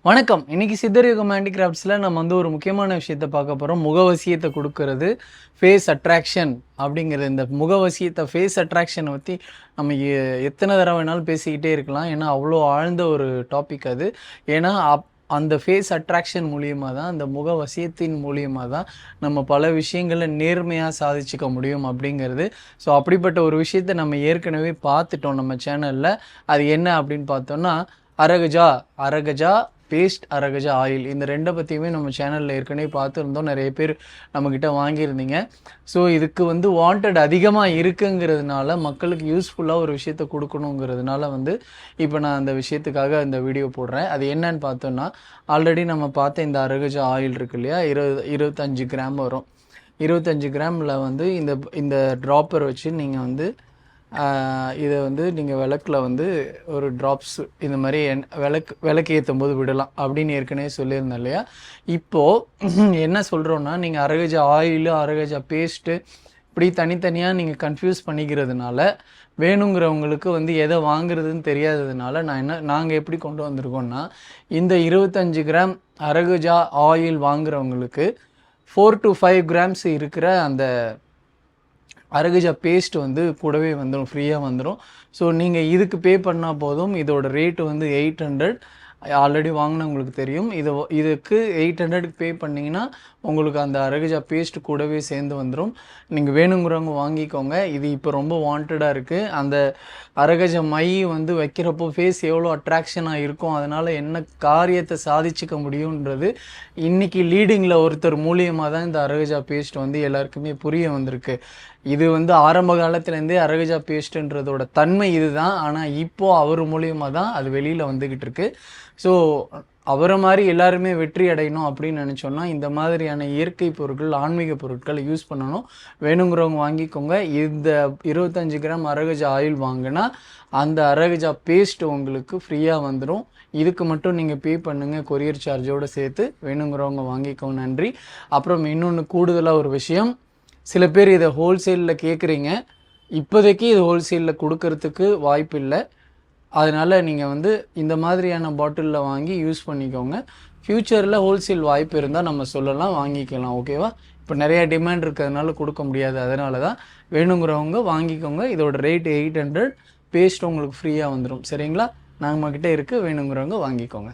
வணக்கம். இன்னைக்கு சித்தர்யுகம் ஹேண்டிகிராஃப்ட்ஸ்ல நம்ம வந்து ஒரு முக்கியமான விஷயத்த பார்க்க போறோம். முகவசியத்த குடுக்குறது, ஃபேஸ் அட்ராக்ஷன் அப்படிங்கிற இந்த முகவசியத்த, ஃபேஸ் அட்ராக்ஷன பத்தி நம்ம எத்தன தடவ வேணாலும் பேசிக்கிட்டே இருக்கலாம். ஏன்னா, அவ்வளோ ஆழ்ந்த ஒரு டாபிக் அது. ஏன்னா, அந்த ஃபேஸ் அட்ராக்ஷன் மூலியமா தான், அந்த முகவசியத்தின் மூலியமா தான் நம்ம பல விஷயங்கள நேர்மையா சாதிச்சுக்க முடியும் அப்படிங்கிறது. ஸோ, அப்படிப்பட்ட ஒரு விஷயத்த நம்ம ஏற்கனவே பார்த்துட்டோம் நம்ம சேனல்ல. அது என்ன அப்படின்னு பார்த்தோம்னா, அரகஜா அரகஜா பேஸ்ட், அரகஜா ஆயில் இந்த 2 பற்றியுமே நம்ம சேனலில் ஏற்கனவே பார்த்துருந்தோம். நிறைய பேர் நம்மக்கிட்ட வாங்கியிருந்தீங்க. ஸோ இதுக்கு வந்து வாண்டட் அதிகமாக இருக்குங்கிறதுனால, மக்களுக்கு யூஸ்ஃபுல்லாக ஒரு விஷயத்த கொடுக்கணுங்கிறதுனால வந்து இப்போ நான் அந்த விஷயத்துக்காக இந்த வீடியோ போடுறேன். அது என்னன்னு பார்த்தோன்னா, ஆல்ரெடி நம்ம பார்த்த இந்த அரகஜா ஆயில் இருக்கு இல்லையா, 25 கிராம் வரும். 25 கிராமில் வந்து இந்த ட்ராப்பர் வச்சு நீங்கள் வந்து இதை வந்து நீங்கள் விளக்கில் வந்து ஒரு ட்ராப்ஸ் இந்த மாதிரி விளக்கு ஏற்றும் போது விடலாம் அப்படின்னு ஏற்கனவே சொல்லியிருந்தேன் இல்லையா. இப்போது என்ன சொல்கிறோன்னா, நீங்கள் அரகஜா ஆயிலு, அரகஜா பேஸ்ட்டு இப்படி தனித்தனியாக நீங்கள் கன்ஃபியூஸ் பண்ணிக்கிறதுனால, வேணுங்கிறவங்களுக்கு வந்து எதை வாங்குறதுன்னு தெரியாததுனால நாங்கள் எப்படி கொண்டு வந்திருக்கோம்னா, இந்த 25 கிராம் அரகஜா ஆயில் வாங்குறவங்களுக்கு 4 to 5 கிராம்ஸ் இருக்கிற அந்த அரகஜா பேஸ்ட் வந்து கூடவே வந்துடும், ஃப்ரீயாக வந்துடும். ஸோ நீங்கள் இதுக்கு பே பண்ணால் போதும். இதோட ரேட்டு வந்து 800. ஆல்ரெடி வாங்கினவங்களுக்கு தெரியும். இதுக்கு 800க்கு பே பண்ணிங்கன்னா உங்களுக்கு அந்த அரகஜா பேஸ்ட் கூடவே சேர்ந்து வந்துடும். நீங்கள் வேணுங்கிறவங்க வாங்கிக்கோங்க. இது இப்போ ரொம்ப வாண்டடாக இருக்குது. அந்த அரகஜா மை வந்து வைக்கிறப்போ ஃபேஸ் எவ்வளோ அட்ராக்ஷனாக இருக்கும், அதனால் என்ன காரியத்தை சாதிச்சுக்க முடியுன்றது இன்றைக்கி லீடிங்கில் ஒருத்தர் மூலியமாக தான் இந்த அரகஜா பேஸ்ட் வந்து எல்லாருக்குமே புரிய வந்திருக்கு. இது வந்து ஆரம்ப காலத்துலேருந்தே அரகஜா பேஸ்ட்டுன்றதோட தன்மை இதுதான். ஆனால் இப்போது அவர் மூலியமாக தான் அது வெளியில் வந்துக்கிட்டு இருக்கு. ஸோ அவரை மாதிரி எல்லாருமே வெற்றி அடையணும் அப்படின்னு நினச்சோன்னா, இந்த மாதிரியான இயற்கை பொருட்கள், ஆன்மீக பொருட்களை யூஸ் பண்ணணும். வேணுங்கிறவங்க வாங்கிக்கோங்க. இந்த 25 கிராம் அரகஜா ஆயில் வாங்கினா அந்த அரகஜா பேஸ்ட் உங்களுக்கு ஃப்ரீயாக வந்துடும். இதுக்கு மட்டும் நீங்கள் பே பண்ணுங்கள், கொரியர் சார்ஜோடு சேர்த்து. வேணுங்கிறவங்க வாங்கிக்கோங்க. நன்றி. அப்புறம் இன்னொன்று கூடுதலாக ஒரு விஷயம், சில பேர் இதை ஹோல்சேலில் கேட்குறீங்க. இப்போதைக்கு இது ஹோல்சேலில் கொடுக்கறதுக்கு வாய்ப்பு இல்லை. அதனால் நீங்கள் வந்து இந்த மாதிரியான பாட்டிலில் வாங்கி யூஸ் பண்ணிக்கோங்க. ஃப்யூச்சரில் ஹோல்சேல் வாய்ப்பு இருந்தால் நம்ம சொல்லலாம், வாங்கிக்கலாம். ஓகேவா? இப்போ நிறையா டிமாண்ட் இருக்கிறதுனால கொடுக்க முடியாது. அதனால தான் வேணுங்கிறவங்க வாங்கிக்கோங்க. இதோட ரேட் 800. பேஸ்ட் உங்களுக்கு ஃப்ரீயாக வந்துடும். சரிங்களா? நம்மக்கிட்ட இருக்குது, வேணுங்கிறவங்க வாங்கிக்கோங்க.